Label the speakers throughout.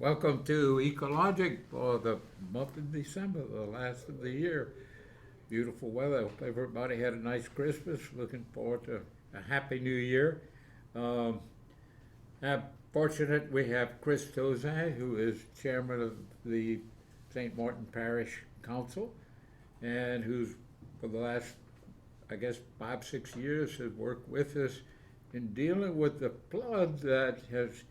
Speaker 1: Welcome to Ecologic for the month of December, the last of the year. Beautiful weather. Hope everybody had a nice Christmas. Looking forward to a happy new year. Um, I'm fortunate we have Chris Tozai, who is chairman of the St. Martin Parish Council, and who's for the last, I guess, 5, 6 years has worked with us in dealing with the flood that has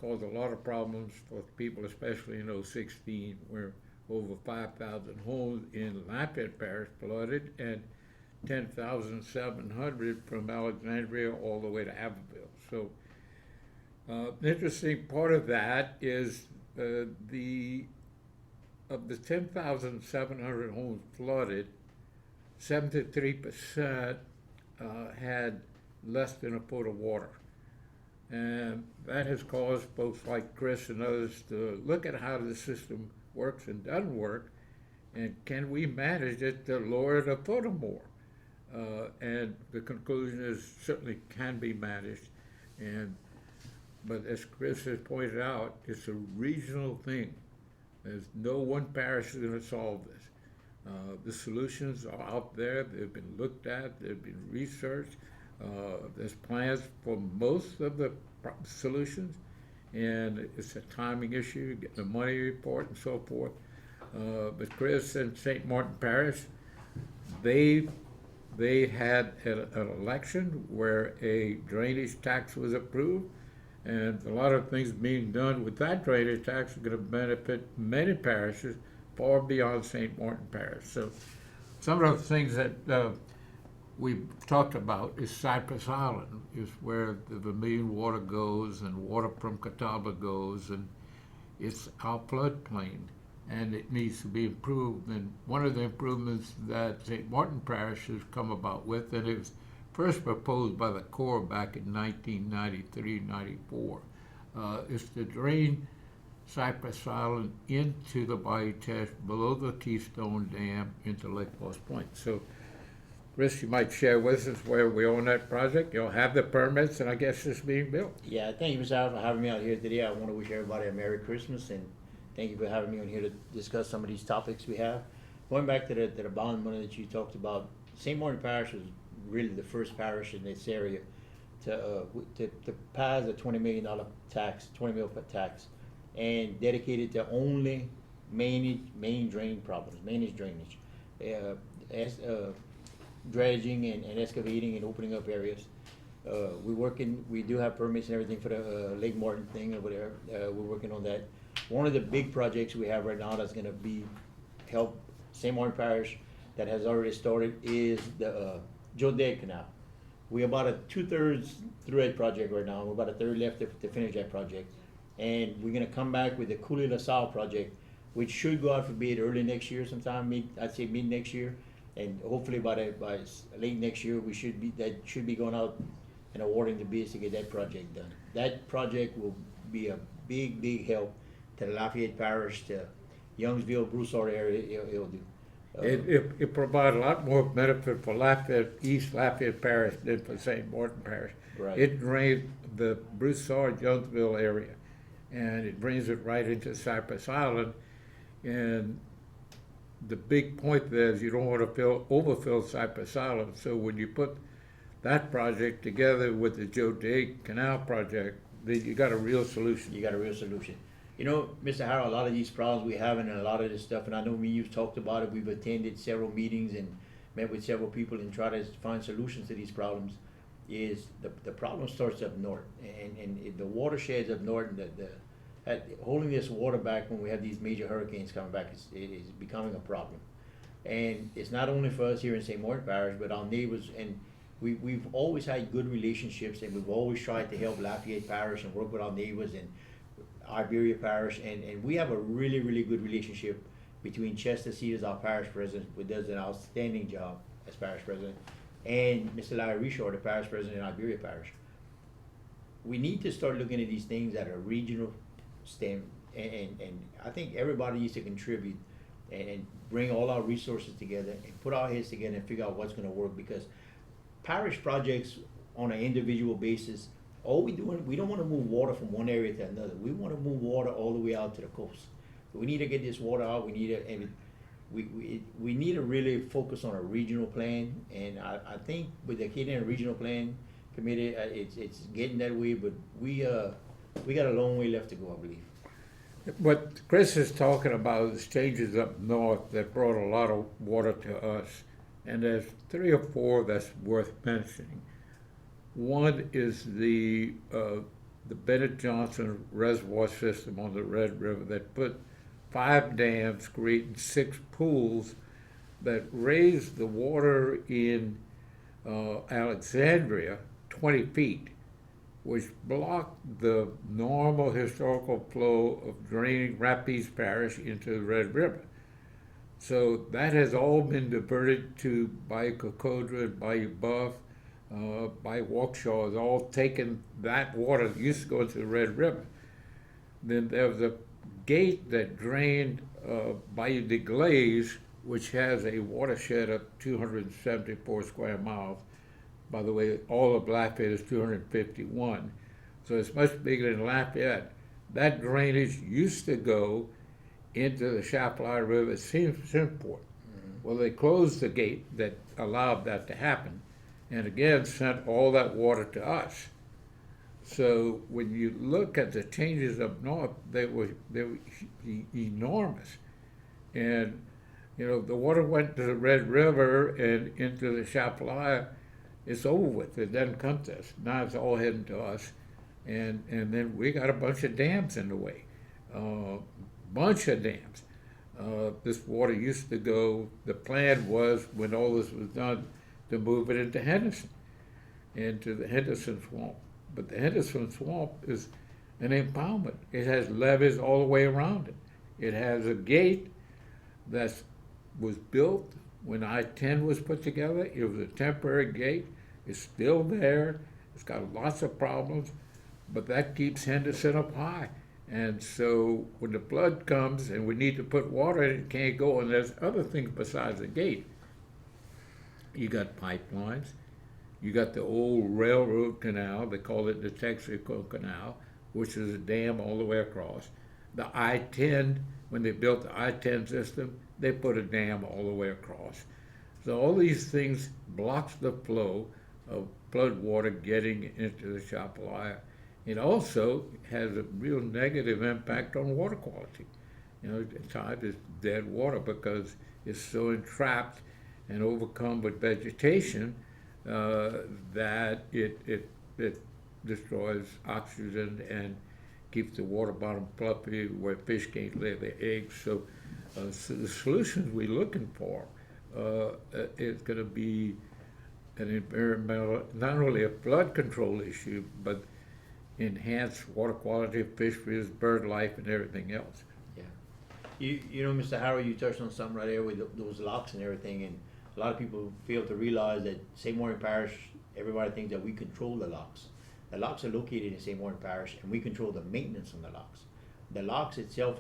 Speaker 1: caused a lot of problems for people, especially in 016, where over 5,000 homes in Lafayette Parish flooded and 10,700 from Alexandria all the way to Abbeville. So, the interesting part of that is the of the 10,700 homes flooded, 73% had less than a foot of water. And that has caused folks like Chris and others to look at how the system works and doesn't work, and can we manage it to lower it a foot or more? And the conclusion is certainly can be managed, and but as Chris has pointed out, it's a regional thing. There's no one parish is going to solve this. The solutions are out there. They've been looked at. They've been researched. There's plans for most of the solutions, and it's a timing issue, getting the money report and so forth. But Chris and St. Martin Parish, they they had an election where a drainage tax was approved, and a lot of things being done with that drainage tax are going to benefit many parishes far beyond St. Martin Parish. So some of the things that we've talked about is Cypress Island, is where the Vermilion water goes and water from Catawba goes, and it's our floodplain, and it needs to be improved. And one of the improvements that St. Martin Parish has come about with, and it was first proposed by the Corps back in 1993-94, is to drain Cypress Island into the Bayou Teche below the Keystone Dam into Lake Lost Point. So, Chris, you might share with us where we are on that project. You'll have the permits, and I guess it's being built.
Speaker 2: Yeah, thank you, Mr. Howard, for having me out here today. I want to wish everybody a Merry Christmas, and thank you for having me on here to discuss some of these topics we have. Going back to the bond money that you talked about, St. Martin Parish was really the first parish in this area to pass a $20 million tax, $20 million tax, and dedicated to only main drain problems, managed drainage, dredging and excavating and opening up areas. We do have permits and everything for the Lake Martin thing over there. We're working on that. One of the big projects we have right now that's gonna be help St. Martin Parish that has already started is the Joe Day Canal. We're about a 2/3 through that project right now. We're about a third left to finish that project. And we're gonna come back with the Coulee LaSalle project, which should go out for bid early next year sometime, I'd say mid next year. And hopefully by late next year, that should be going out and awarding the bids to get that project done. That project will be a big help to the Lafayette Parish, to Youngsville, Broussard area. It'll do.
Speaker 1: It provides a lot more benefit for Lafayette, East Lafayette Parish than for St. Martin Parish.
Speaker 2: Right.
Speaker 1: It drains the Broussard, Youngsville area, and it brings it right into Cypress Island. And the big point there is you don't want to overfill Cypress Island. So when you put that project together with the Joe Day Canal project, then you got a real solution.
Speaker 2: You got a real solution. You know, Mr. Harrell, a lot of these problems we have and a lot of this stuff, and I know you've talked about it, we've attended several meetings and met with several people and tried to find solutions to these problems, is the problem starts up north. And the watersheds up north, holding this water back when we have these major hurricanes coming back is becoming a problem. And it's not only for us here in St. Martin Parish, but our neighbors, and we've always had good relationships, and we've always tried to help Lafayette Parish and work with our neighbors and Iberia Parish, and we have a really good relationship between Chester Cedars, our parish president, who does an outstanding job as parish president, and Mr. Larry Richard, the parish president in Iberia Parish. We need to start looking at these things at a regional stem, and I think everybody needs to contribute and bring all our resources together and put our heads together and figure out what's going to work, because parish projects on an individual basis All we doing, we don't wanna move water from one area to another, we wanna move water all the way out to the coast. We need to get this water out, we need to, and we need to really focus on a regional plan, and I think with the Acadiana Regional Plan Committee, it's getting that way, but we got a long way left to go, I believe.
Speaker 1: What Chris is talking about is changes up north that brought a lot of water to us. And there's three or four that's worth mentioning. One is the Bennett Johnson Reservoir System on the Red River that put 5 dams creating 6 pools that raised the water in Alexandria 20 feet, which blocked the normal historical flow of draining Rapides Parish into the Red River. So that has all been diverted to Bayou Cocodra and Bayou Buff. Bayou Waukesha has all taken that water that used to go into the Red River. Then there was a gate that drained Bayou de Glaze, which has a watershed of 274 square miles. By the way, all of Lafayette is 251, so it's much bigger than Lafayette. That drainage used to go into the Chapelizod River at Simport. Well, they closed the gate that allowed that to happen, and again sent all that water to us. So when you look at the changes up north, they were enormous, and you know the water went to the Red River and into the Chapelizod. It's over with. It doesn't come to us. Now it's all heading to us, and then we got a bunch of dams in the way. Bunch of dams. This water used to go, the plan was, when all this was done, to move it into Henderson, into the Henderson Swamp. But the Henderson Swamp is an impoundment. It has levees all the way around it. It has a gate that was built when I-10 was put together. It was a temporary gate. It's still there. It's got lots of problems, but that keeps Henderson up high. And so when the flood comes and we need to put water in, it can't go. And there's other things besides the gate. You got pipelines. You got the old railroad canal. They call it the Texaco Canal, which is a dam all the way across. The I-10, when they built the I-10 system, they put a dam all the way across. So all these things blocks the flow of flood water getting into the Chapelizod. It also has a real negative impact on water quality. You know, at times it's dead water because it's so entrapped and overcome with vegetation that it destroys oxygen and keeps the water bottom fluffy where fish can't lay their eggs. So the solutions we're looking for is going to be an environmental, not only a flood control issue, but enhanced water quality, fisheries, bird life, and everything else.
Speaker 2: Yeah. You know, Mr. Harrow, you touched on something right there with those locks and everything, and a lot of people fail to realize that St. Martin Parish, everybody thinks that we control the locks. The locks are located in St. Martin Parish, and we control the maintenance on the locks. The locks itself,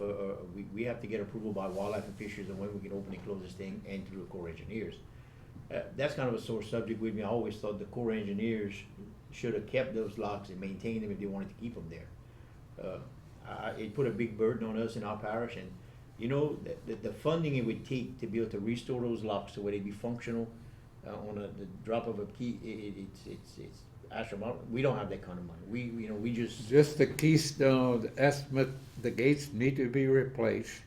Speaker 2: we have to get approval by Wildlife and Fisheries on when we can open and close this thing, and through the Corps of Engineers. That's kind of a sore subject with me. I always thought the Corps of Engineers should have kept those locks and maintained them if they wanted to keep them there. It put a big burden on us in our parish, and you know, the funding it would take to be able to restore those locks to where they be functional on the drop of a key, it's astronomical. We don't have that kind of money. We just
Speaker 1: the keystone, the estimate, the gates need to be replaced.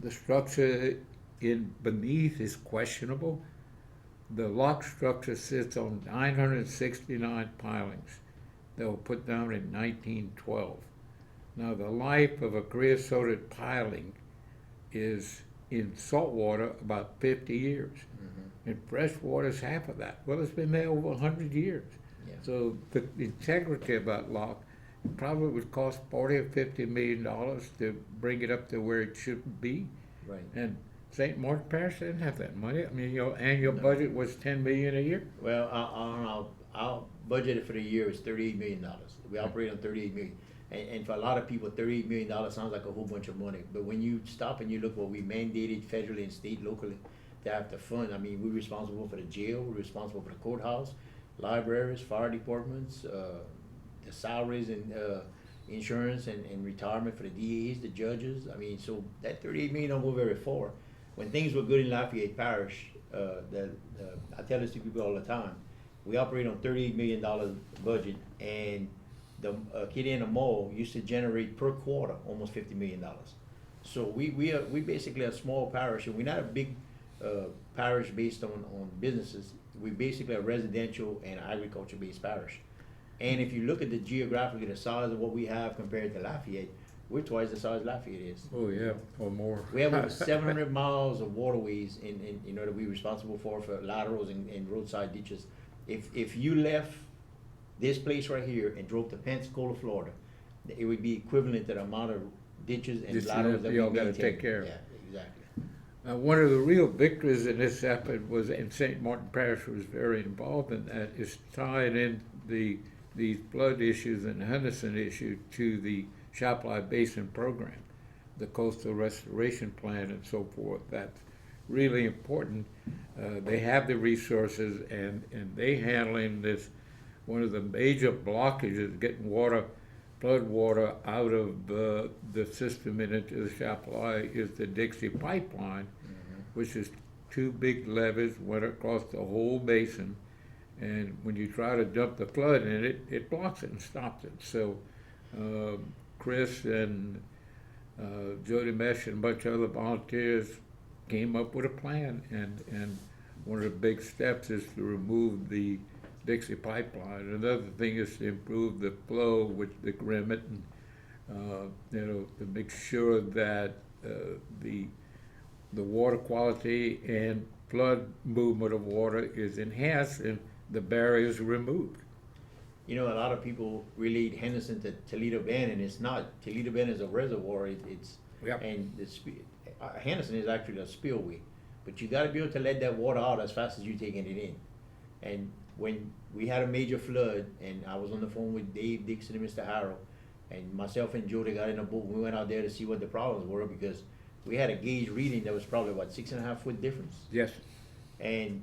Speaker 1: The structure in beneath is questionable. The lock structure sits on 969 pilings that were put down in 1912. Now the life of a creosoted piling is in salt water about 50 years. Mm-hmm. In fresh water is half of that. Well, it's been there over 100 years. Yeah. So the integrity of that lock probably would cost $40 or $50 million to bring it up to where it should be.
Speaker 2: Right.
Speaker 1: And St. Martin Parish didn't have that money. I mean, your annual budget was $10 million a year.
Speaker 2: Well, our budget for the year is $38 million. We operate on $38 million. And for a lot of people, $38 million sounds like a whole bunch of money. But when you stop and you look what we mandated federally and state, locally to have to fund, I mean, we're responsible for the jail, we're responsible for the courthouse, libraries, fire departments, the salaries and, insurance and retirement for the DAs, the judges. I mean, so that 38 million don't go very far. When things were good in Lafayette Parish, I tell this to people all the time, we operate on $38 million budget, and the Acadiana Mall used to generate per quarter almost $50 million. So we basically a small parish, and we're not a big parish based on businesses. We're basically a residential and agriculture based parish. And if you look at the geographically the size of what we have compared to Lafayette, we're twice the size Lafayette is.
Speaker 1: Oh, yeah, or more.
Speaker 2: We have over 700 miles of waterways in you know, that we're responsible for laterals and roadside ditches. If you left this place right here and drove to Pensacola, Florida, it would be equivalent to the amount of ditches and
Speaker 1: Just
Speaker 2: laterals that we
Speaker 1: y'all gotta
Speaker 2: maintain.
Speaker 1: take care of.
Speaker 2: Yeah, exactly.
Speaker 1: One of the real victories in this effort was, and St. Martin Parish was very involved in that, is tying in these flood issues and Henderson issue to the Chappell Basin program, the coastal restoration plan and so forth. That's really important. They have the resources, and they handling this. One of the major blockages getting flood water out of the system and into the Chappell is the Dixie pipeline, which is two big levees went across the whole basin. And when you try to dump the flood in it, it blocks it and stops it. So Chris and Jody Mesh and a bunch of other volunteers came up with a plan, and one of the big steps is to remove the Dixie pipeline. Another thing is to improve the flow with the Grimmett, and you know, to make sure that the water quality and flood movement of water is enhanced and the barriers removed.
Speaker 2: You know, a lot of people relate Henderson to Toledo Bend, and it's not. Toledo Bend is a reservoir.
Speaker 1: Yep.
Speaker 2: And Henderson is actually a spillway, but you got to be able to let that water out as fast as you're taking it in. And when we had a major flood, and I was on the phone with Dave Dixon and Mr. Harrell, and myself and Jody got in a boat. We went out there to see what the problems were, because we had a gauge reading that was probably, what, 6.5 foot difference?
Speaker 1: Yes.
Speaker 2: And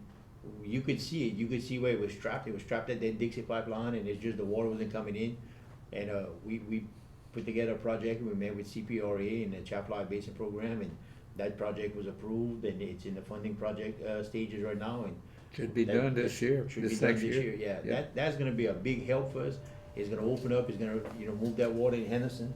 Speaker 2: you could see it. You could see where it was trapped. It was trapped at that Dixie pipeline, and it's just the water wasn't coming in. And we put together a project. We met with CPRA and the Chappell Basin program, and that project was approved, and it's in the funding project stages right now. And
Speaker 1: Should be done this year.
Speaker 2: Should be
Speaker 1: this
Speaker 2: done
Speaker 1: next
Speaker 2: this year. Yeah, that's going to be a big help for us. It's going to open up. It's going to move that water in Henderson,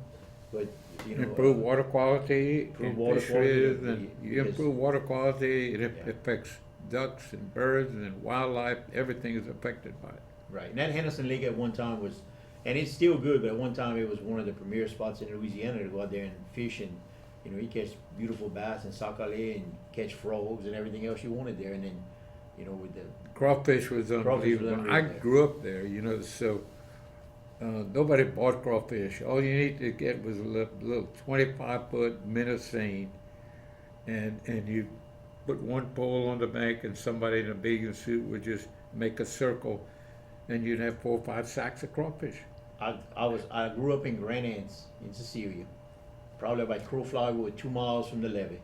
Speaker 2: but
Speaker 1: improve water quality
Speaker 2: improve
Speaker 1: in
Speaker 2: water
Speaker 1: fisheries,
Speaker 2: quality,
Speaker 1: and you
Speaker 2: because-
Speaker 1: improve water quality, it
Speaker 2: Yeah.
Speaker 1: affects ducks and birds and wildlife. Everything is affected by it.
Speaker 2: Right, and that Henderson Lake at one time was, and it's still good, but at one time it was one of the premier spots in Louisiana to go out there and fish, and you catch beautiful bass and sac-a-lait and catch frogs and everything else you wanted there. And then with the
Speaker 1: Crawfish was
Speaker 2: Crawfish was
Speaker 1: unbelievable. I
Speaker 2: unreal there.
Speaker 1: grew up there, so nobody bought crawfish. All you need to get was a little 25-foot minnow seine, and you put one pole on the bank, and somebody in a bathing suit would just make a circle, and you'd have 4 or 5 sacks of crawfish.
Speaker 2: I grew up in Grand Anse in Cecilia, probably by Crowfly Wood, 2 miles from the levee.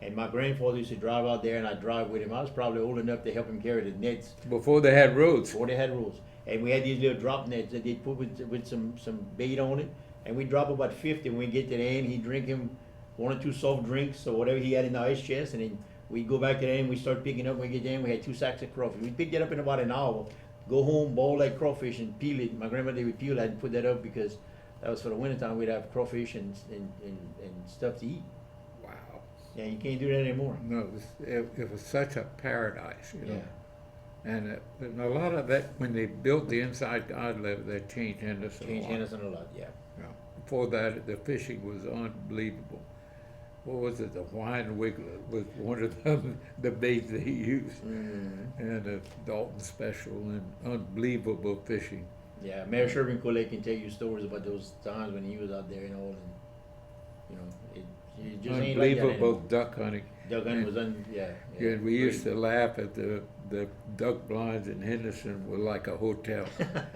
Speaker 2: And my grandfather used to drive out there, and I'd drive with him. I was probably old enough to help him carry the nets
Speaker 1: Before they had roads.
Speaker 2: before they had rules. And we had these little drop nets that they put with some bait on it. And we drop about 50. When we get to the end, he'd drink him 1 or 2 soft drinks or whatever he had in the ice chest. And then we'd go back to the end, we start picking up. When we get there, we had 2 sacks of crawfish. We picked it up in about an hour, go home, boil that crawfish and peel it. My grandmother would peel that and put that up, because that was for the wintertime. We'd have crawfish and stuff to eat.
Speaker 1: Wow.
Speaker 2: Yeah, you can't do that anymore.
Speaker 1: No, it was such a paradise,
Speaker 2: Yeah.
Speaker 1: And a lot of that, when they built the inside guide level, they changed Henderson a
Speaker 2: Changed
Speaker 1: lot.
Speaker 2: Henderson a lot, yeah.
Speaker 1: Yeah. Before that, the fishing was unbelievable. What was it? The Wine Wiggler was one of the baits they used, and the Dalton Special, and unbelievable fishing.
Speaker 2: Yeah, Mayor Shervin Collet can tell you stories about those times when he was out there, and it just ain't like that
Speaker 1: Unbelievable
Speaker 2: anymore.
Speaker 1: duck hunting.
Speaker 2: Doug Gunn was
Speaker 1: Yeah, we used to laugh at the duck blinds in Henderson were like a hotel.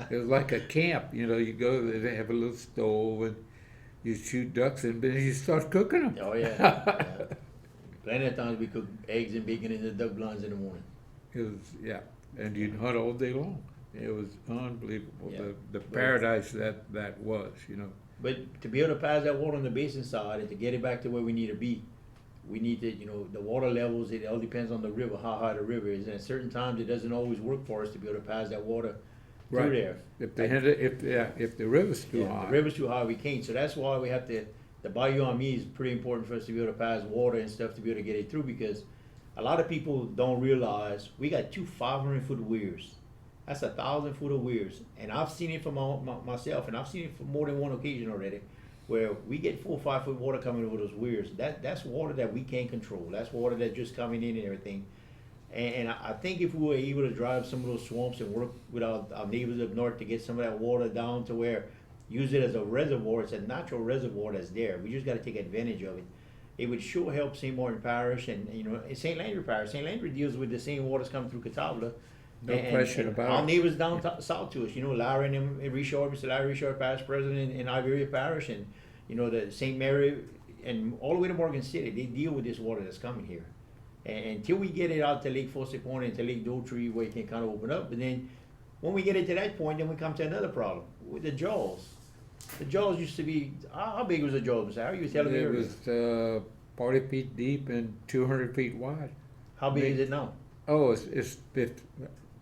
Speaker 1: It was like a camp, you go there, they have a little stove, and you shoot ducks, and then you start cooking them.
Speaker 2: Oh yeah. Plenty of times we cook eggs and bacon in the duck blinds in the morning.
Speaker 1: It was, and you'd hunt all day long. It was unbelievable,
Speaker 2: Yeah.
Speaker 1: the paradise that was, you know.
Speaker 2: But to be able to pass that water on the basin side and to get it back to where we need to be, we need to, the water levels, it all depends on the river, how high the river is. And at certain times, it doesn't always work for us to be able to pass that water through
Speaker 1: Right.
Speaker 2: there.
Speaker 1: If the river's too
Speaker 2: Yeah,
Speaker 1: high.
Speaker 2: the river's too high, we can't. So that's why we have to, the Bayou Ami is pretty important for us to be able to pass water and stuff to be able to get it through, because a lot of people don't realize we got two 500-foot weirs. That's 1,000 foot of weirs. And I've seen it for myself, and I've seen it for more than one occasion already, where we get 4 or 5 foot water coming over those weirs. That's water that we can't control. That's water that's just coming in and everything. And I think if we were able to drive some of those swamps and work with our neighbors up north to get some of that water down to where, use it as a reservoir, it's a natural reservoir that's there. We just gotta take advantage of it. It would sure help St. Martin Parish and, St. Landry Parish. St. Landry deals with the same waters coming through Catawba.
Speaker 1: No question about
Speaker 2: Our
Speaker 1: it.
Speaker 2: neighbors down south to us, Larry and them, Richard, Mr. Larry Richard, past president in Iberia Parish, and, the St. Mary, and all the way to Morgan City, they deal with this water that's coming here. And until we get it out to Lake Fossey Point and to Lake Dotree, where it can kind of open up, but then when we get it to that point, then we come to another problem with the jaws. The jaws used to be, how big was the jaws, Mr. Harry? You were telling me
Speaker 1: It
Speaker 2: earlier.
Speaker 1: was 40 feet deep and 200 feet wide.
Speaker 2: How big is it now?
Speaker 1: Oh,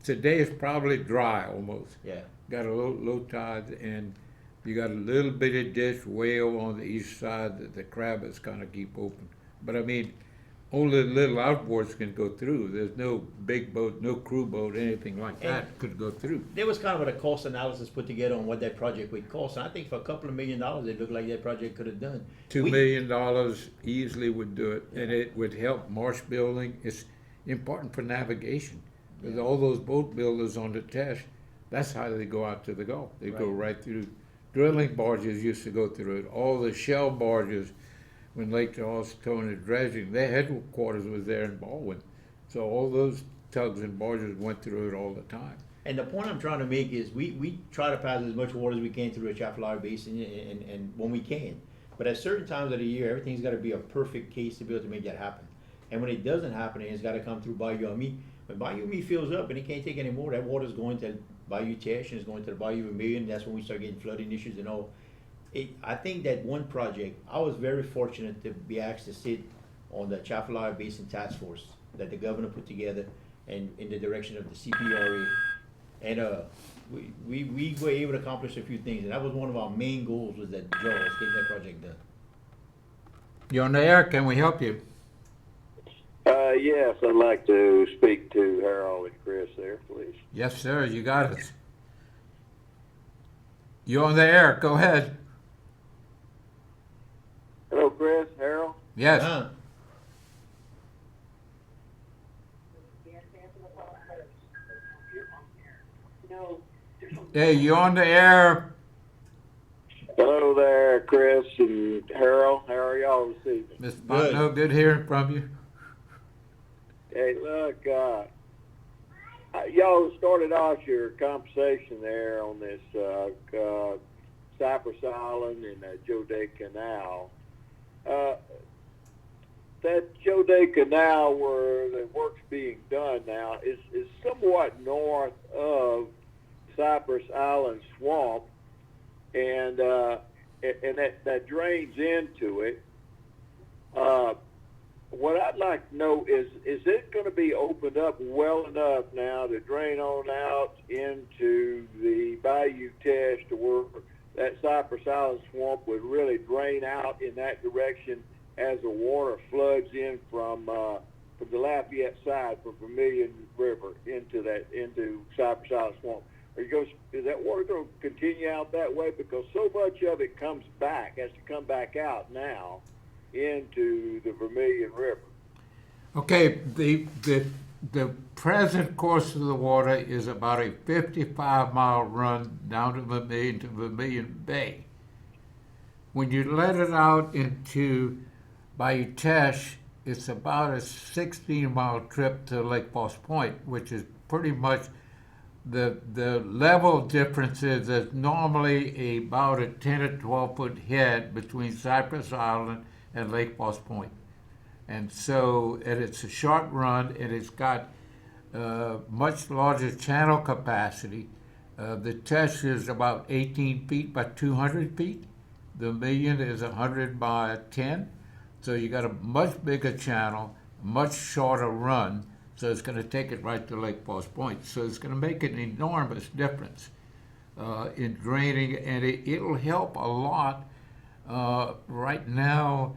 Speaker 1: today it's probably dry almost.
Speaker 2: Yeah.
Speaker 1: Got a low tide, and you got a little bitty ditch way over on the east side that the crabbers kind of keep open. But I mean, only little outboards can go through. There's no big boat, no crew boat, anything like that could go through.
Speaker 2: There was kind of a cost analysis put together on what that project would cost, and I think for a couple of $1 million, it looked like that project could have done.
Speaker 1: $2 million easily would do it, and it would help marsh building. It's important for navigation. Because all those boat builders on the Teche, that's how they go out to the Gulf. They go right through. Drilling barges used to go through it. All the shell barges, when Lake Charles Towing and Dredging, their headquarters was there in Baldwin. So all those tugs and barges went through it all the time.
Speaker 2: And the point I'm trying to make is we try to pass as much water as we can through the Chapelari Basin and when we can. But at certain times of the year, everything's got to be a perfect case to be able to make that happen. And when it doesn't happen, it's got to come through Bayou Ami. When Bayou Ami fills up and it can't take any more, that water's going to Bayou Teche and it's going to the Bayou Vermilion. That's when we start getting flooding issues and all. I think that one project, I was very fortunate to be asked to sit on the Chapelari Basin Task Force that the governor put together and in the direction of the CPRA. And we were able to accomplish a few things, and that was one of our main goals, was that Jaws, getting that project done.
Speaker 1: You're on the air. Can we help you?
Speaker 3: Yes, I'd like to speak to Harold and Chris there, please.
Speaker 1: Yes, sir. You got us. You're on the air. Go ahead.
Speaker 3: Hello, Chris, Harold.
Speaker 1: Yes. Hey, you on the air?
Speaker 3: Hello there, Chris and Harold. How are y'all this evening?
Speaker 1: Mr. Fontenot, good hearing from you.
Speaker 3: Hey, look, y'all started off your conversation there on this Cypress Island and Joe Day Canal. That Joe Day Canal, where the work's being done now, is somewhat north of Cypress Island Swamp, and that drains into it. What I'd like to know is it going to be opened up well enough now to drain on out into the Bayou Teche to where that Cypress Island Swamp would really drain out in that direction as the water floods in from the Lafayette side, from Vermilion River into Cypress Island Swamp? Is that water going to continue out that way? Because so much of it has to come back out now into the Vermilion River.
Speaker 1: Okay, the present course of the water is about a 55-mile run down to Vermilion Bay. When you let it out into Bayou Teche, it's about a 16-mile trip to Lake Foss Point, which is pretty much the level difference is there's normally about a 10 or 12 foot head between Cypress Island and Lake Foss Point. And so, and it's a short run, and it's got much larger channel capacity. The Tesh is about 18 feet by 200 feet. The Million is 100 by 10. So you got a much bigger channel, much shorter run. So it's going to take it right to Lake Falls Point. So it's going to make an enormous difference in draining, and it'll help a lot. Right now,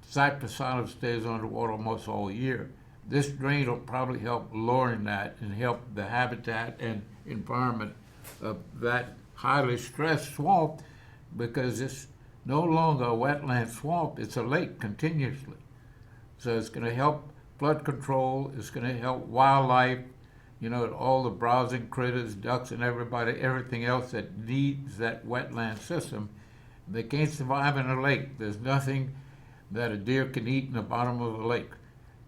Speaker 1: Cypress Island stays underwater almost all year. This drain will probably help lowering that and help the habitat and environment of that highly stressed swamp, because it's no longer a wetland swamp, it's a lake continuously. So it's going to help flood control, it's going to help wildlife, all the browsing critters, ducks and everything else that needs that wetland system. They can't survive in a lake. There's nothing that a deer can eat in the bottom of a lake.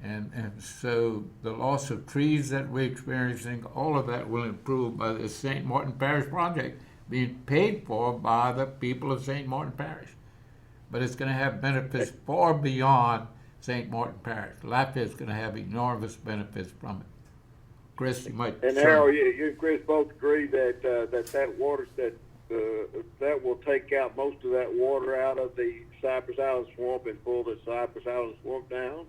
Speaker 1: And so the loss of trees that we're experiencing, all of that will improve by the St. Martin Parish project being paid for by the people of St. Martin Parish. But it's going to have benefits far beyond St. Martin Parish. Lafayette's going to have enormous benefits from it. Chris, you might.
Speaker 3: And Harold, you and Chris both agree that that water that will take out most of that water out of the Cypress Island swamp and pull the Cypress Island swamp down.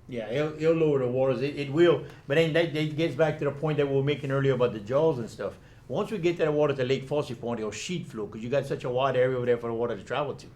Speaker 2: Yeah, it'll lower the waters. It will, but then that gets back to the point that we were making earlier about the jaws and stuff. Once we get that water to Lake Falls Point, it'll sheet flow because you got such a wide area over there for the water to travel to.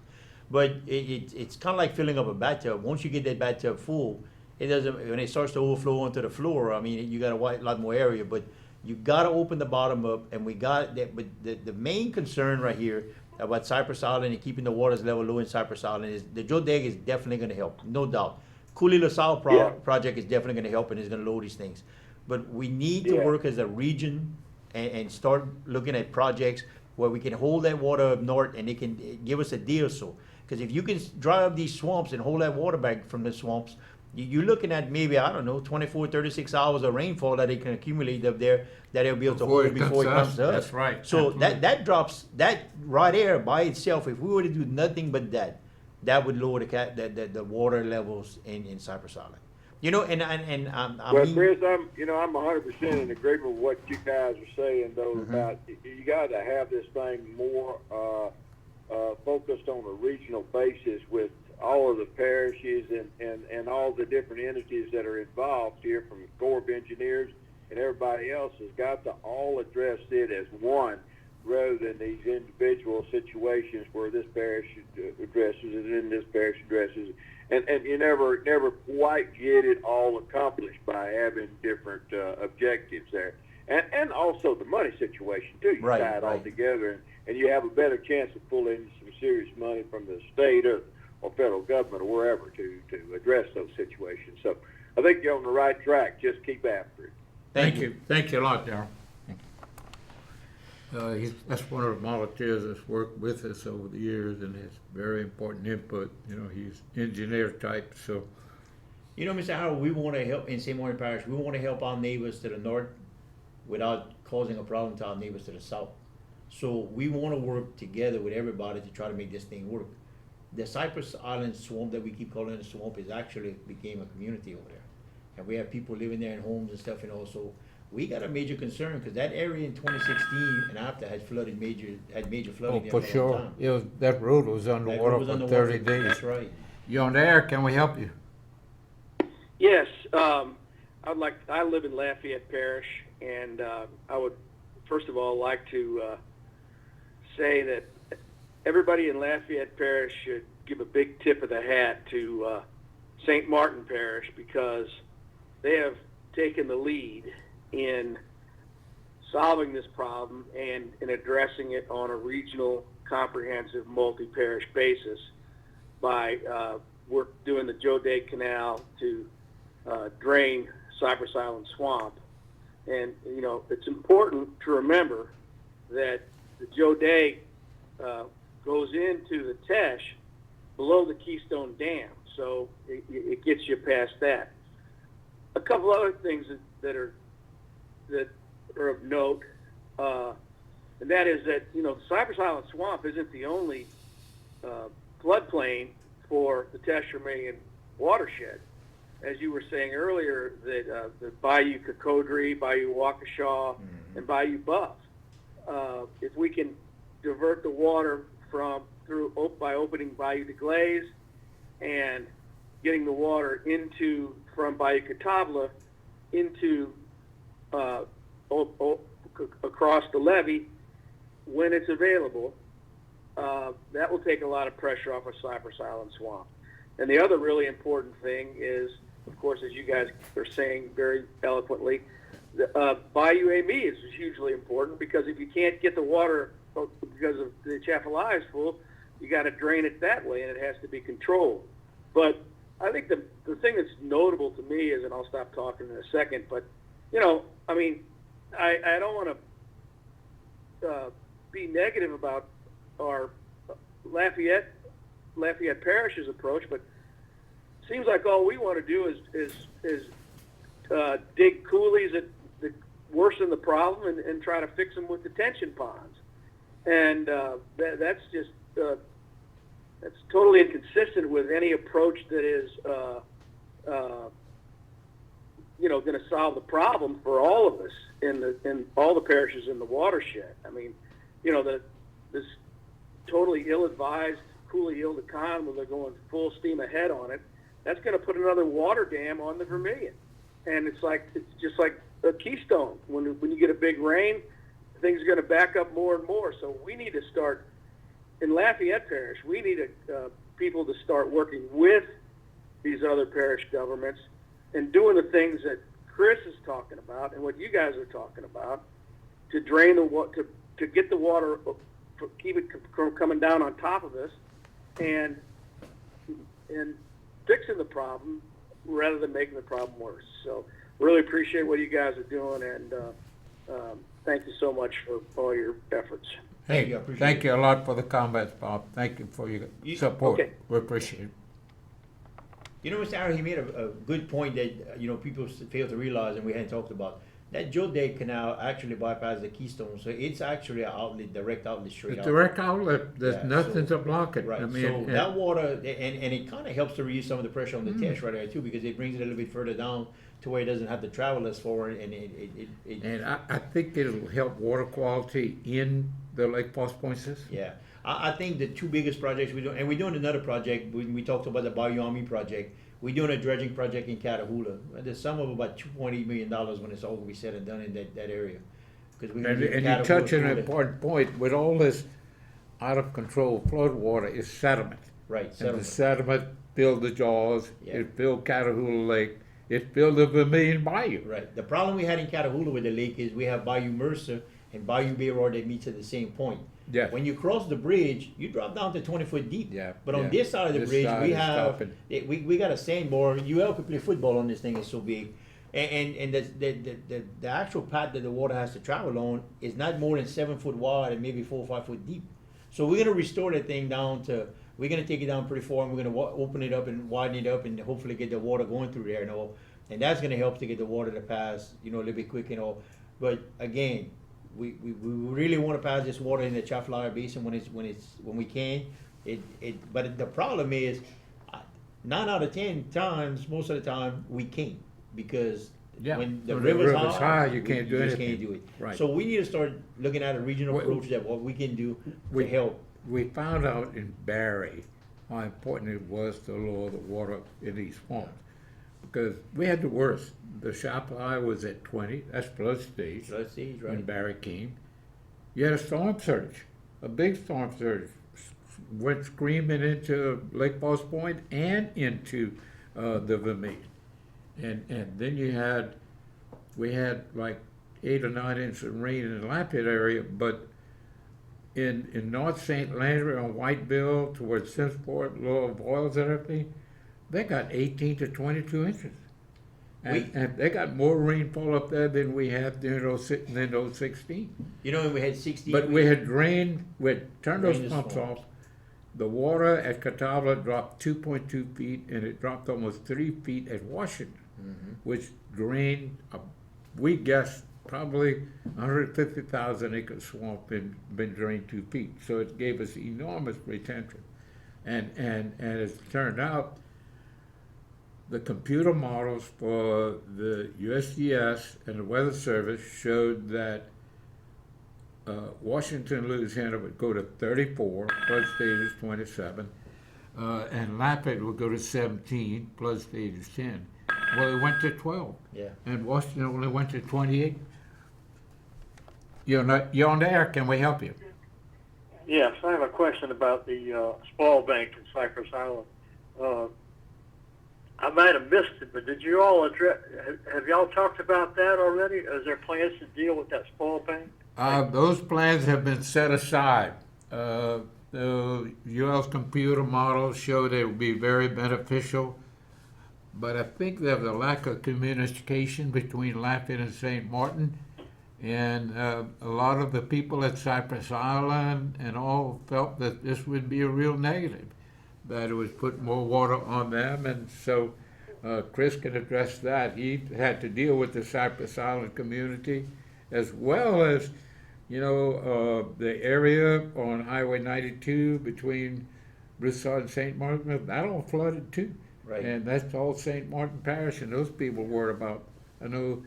Speaker 2: But it's kind of like filling up a bathtub. Once you get that bathtub full, it doesn't. When it starts to overflow onto the floor, I mean, you got a lot more area. But you got to open the bottom up, and we got that. But the main concern right here about Cypress Island and keeping the waters level low in Cypress Island is the Jodeg is definitely going to help, no doubt. Coulee LaSalle project is definitely going to help and is going to lower these things. But we need to work as a region and start looking at projects where we can hold that water up north and it can give us a deal. So, because if you can dry up these swamps and hold that water back from the swamps, you're looking at maybe, 24, 36 hours of rainfall that it can accumulate up there that they'll be able to hold before it comes to us.
Speaker 1: That's right.
Speaker 2: So
Speaker 1: Absolutely.
Speaker 2: that drops, that right there by itself, if we were to do nothing but that would lower the water levels in Cypress Island. I
Speaker 3: Well,
Speaker 2: mean,
Speaker 3: Chris, I'm 100% in agreement with what you guys are saying, though, about you got to have this thing more focused on a regional basis with all of the parishes and all the different entities that are involved here, from the Corps of Engineers and everybody else, has got to all address it as one, rather than these individual situations where this parish addresses it and this parish addresses it. And you never quite get it all accomplished by having different objectives there. And also the money situation, too. You tie it all together, and you have a better chance of pulling some serious money from the state or federal government or wherever to address those situations. So I think you're on the right track. Just keep after it.
Speaker 1: Thank you. Thank you a lot, Darrell. That's one of the volunteers that's worked with us over the years, and has very important input. He's engineer type, so.
Speaker 2: Mr. Howard, we want to help in St. Martin Parish. We want to help our neighbors to the north without causing a problem to our neighbors to the south. So we want to work together with everybody to try to make this thing work. The Cypress Island swamp that we keep calling it a swamp is actually became a community over there, and we have people living there in homes and stuff, and also. We got a major concern because that area in 2016 and after had major flooding there
Speaker 1: For
Speaker 2: for a
Speaker 1: sure.
Speaker 2: long time.
Speaker 1: That road was underwater for 30 days.
Speaker 2: That's right.
Speaker 1: You're on the air. Can we help you?
Speaker 4: Yes, I live in Lafayette Parish, and I would first of all like to say that everybody in Lafayette Parish should give a big tip of the hat to St. Martin Parish, because they have taken the lead in solving this problem and in addressing it on a regional, comprehensive, multi-parish basis by we're doing the Jodeg Canal to drain Cypress Island Swamp. And, it's important to remember that the Jodeg goes into the Tesh below the Keystone Dam, so it gets you past that. A couple other things that are of note, and that is that the Cypress Island Swamp isn't the only floodplain for the Tesh-Vermilion watershed. As you were saying earlier, that the Bayou Cocodrie, Bayou Waukesha, and Bayou Buff. If we can divert the water by opening Bayou de Glaze and getting the water from Bayou Catawba into across the levee when it's available, that will take a lot of pressure off of Cypress Island Swamp. And the other really important thing is, of course, as you guys are saying very eloquently, Bayou Amy is hugely important, because if you can't get the water because of the Atchafalaya is full, you got to drain it that way, and it has to be controlled. But I think the thing that's notable to me is, and I'll stop talking in a second, but, I mean, I don't want to be negative about our Lafayette Parish's approach, but it seems like all we want to do is dig coulees that worsen the problem and try to fix them with detention ponds. And that's just that's totally inconsistent with any approach that is going to solve the problem for all of us in all the parishes in the watershed. I mean, this totally ill-advised Coulee Ile de Con, where they're going full steam ahead on it, that's going to put another water dam on the Vermilion. And it's just like a Keystone. When you get a big rain, things are going to back up more and more. So we need to start, in Lafayette Parish, we need people to start working with these other parish governments and doing the things that Chris is talking about and what you guys are talking about to drain the water, to get the water, keep it from coming down on top of us, and fixing the problem rather than making the problem worse. So really appreciate what you guys are doing, and thank you so much for all your efforts.
Speaker 1: Hey,
Speaker 2: you, I appreciate
Speaker 1: thank
Speaker 2: it.
Speaker 1: you a lot for the comments, Bob. Thank you for your support.
Speaker 4: Okay.
Speaker 1: We appreciate it.
Speaker 2: Mr. Aaron, he made a good point that, people fail to realize, and we hadn't talked about. That Jodec Canal actually bypasses the Keystone, so it's actually an outlet, direct outlet straight
Speaker 1: The
Speaker 2: out.
Speaker 1: direct outlet, there's
Speaker 2: Yeah,
Speaker 1: nothing
Speaker 2: so-
Speaker 1: to block it.
Speaker 2: Right,
Speaker 1: I mean,
Speaker 2: so that water, and it kind of helps to relieve some of the pressure on the Teche right there too, because it brings it a little bit further down to where it doesn't have to travel as far, and it
Speaker 1: and I think it'll help water quality in the Lake Post Point system.
Speaker 2: yeah. I think the two biggest projects we're doing, and we're doing another project, we talked about the Bayou Army project, we're doing a dredging project in Catahoula. The sum of about $2.8 million when it's all we said and done in that area. Because we
Speaker 1: And you touch on an important point, with all this out of control flood water is sediment.
Speaker 2: Right,
Speaker 1: And the
Speaker 2: settlement.
Speaker 1: sediment filled the Jaws,
Speaker 2: Yeah.
Speaker 1: it filled Catahoula Lake, it filled the Vermilion Bayou.
Speaker 2: Right. The problem we had in Catahoula with the lake is we have Bayou Mercer and Bayou Bayror that meets at the same point.
Speaker 1: Yes.
Speaker 2: When you cross the bridge, you drop down to 20 foot deep.
Speaker 1: Yeah,
Speaker 2: But on
Speaker 1: yeah.
Speaker 2: this side of the
Speaker 1: This
Speaker 2: bridge,
Speaker 1: side
Speaker 2: we
Speaker 1: is
Speaker 2: have
Speaker 1: stopping.
Speaker 2: we got a sandbar. UL could play football on this thing. It's so big, and the actual path that the water has to travel on is not more than 7 foot wide and maybe 4 or 5 foot deep. So we're gonna restore that thing down to. We're gonna take it down pretty far, and we're gonna open it up and widen it up, and hopefully get the water going through there and all. And that's gonna help to get the water to pass, a little bit quick and all. But again, we really want to pass this water in the Atchafalaya Basin when we can. But the problem is, 9 out of 10 times, most of the time, we can't, because
Speaker 1: Yeah,
Speaker 2: when the
Speaker 1: when the
Speaker 2: river's
Speaker 1: river's high, you
Speaker 2: we
Speaker 1: can't do
Speaker 2: just
Speaker 1: anything.
Speaker 2: can't do it.
Speaker 1: Right.
Speaker 2: So we need to start looking at a regional
Speaker 1: We-
Speaker 2: approach that what we can do
Speaker 1: we-
Speaker 2: to help.
Speaker 1: We found out in Barry how important it was to lower the water in these swamps. Because we had the worst. The Atchafalaya was at 20, that's flood stage,
Speaker 2: So let's see,
Speaker 1: when
Speaker 2: right?
Speaker 1: Barry came. You had a storm surge, a big storm surge, went screaming into Lake Post Point and into the Vermilion. And then we had like 8 or 9 inches of rain in the Lafayette area, but in North St. Landry on Whiteville towards Simsport, Lower Boyles and everything, they got 18 to 22 inches. And they got more rainfall up there than we had than those 16.
Speaker 2: We had 60.
Speaker 1: But we had drained, we had turned those
Speaker 2: Drained the
Speaker 1: pumps
Speaker 2: swamps.
Speaker 1: off. The water at Catawba dropped 2.2 feet, and it dropped almost 3 feet at Washington, which drained, we guessed, probably 150,000 acre swamp been drained 2 feet. So it gave us enormous retention. And as it turned out, the computer models for the USGS and the Weather Service showed that Washington, Louisiana would go to 34, flood stage is 27, and Lafayette would go to 17, flood stage is 10. Well, it went to 12,
Speaker 2: Yeah.
Speaker 1: and Washington only went to 28. You're on the air, can we help you?
Speaker 5: Yes, I have a question about the spoil bank in Cypress Island. I might have missed it, but did you all address? Have y'all talked about that already? Is there plans to deal with that spoil bank?
Speaker 1: Those plans have been set aside. The UL's computer models show they will be very beneficial, but I think there's a lack of communication between Lafayette and St. Martin, and a lot of the people at Cypress Island and all felt that this would be a real negative, that it would put more water on them, and so Chris can address that. He had to deal with the Cypress Island community, as well as the area on Highway 92 between Broussard and St. Martin, that all flooded too.
Speaker 2: Right.
Speaker 1: And that's all St. Martin Parish, and those people were about, I know,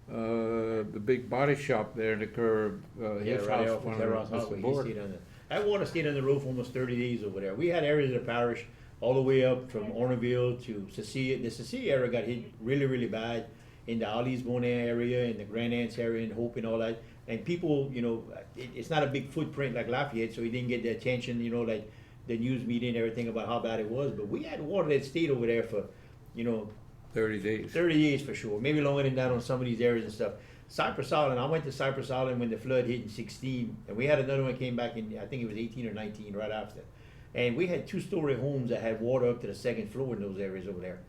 Speaker 1: the big body shop there in the curve, his
Speaker 2: right
Speaker 1: house,
Speaker 2: off
Speaker 1: one
Speaker 2: of
Speaker 1: of
Speaker 2: Terrace
Speaker 1: the
Speaker 2: Highway, he
Speaker 1: board.
Speaker 2: stayed on that water stayed on the road for almost 30 days over there. We had areas of the parish all the way up from Orneville to Cecilia. The Cecilia area got hit really, really bad in the Ali's Bona area, in the Grand Anse area, and Hope and all that. And people, it's not a big footprint like Lafayette, so he didn't get the attention, like the news media and everything about how bad it was. But we had water that stayed over there for,
Speaker 1: 30 days.
Speaker 2: 30 days for sure, maybe longer than that on some of these areas and stuff. Cypress Island, I went to Cypress Island when the flood hit in 16, and we had another one came back in, I think it was 18 or 19 right after. And we had 2-story homes that had water up to the second floor in those areas over there.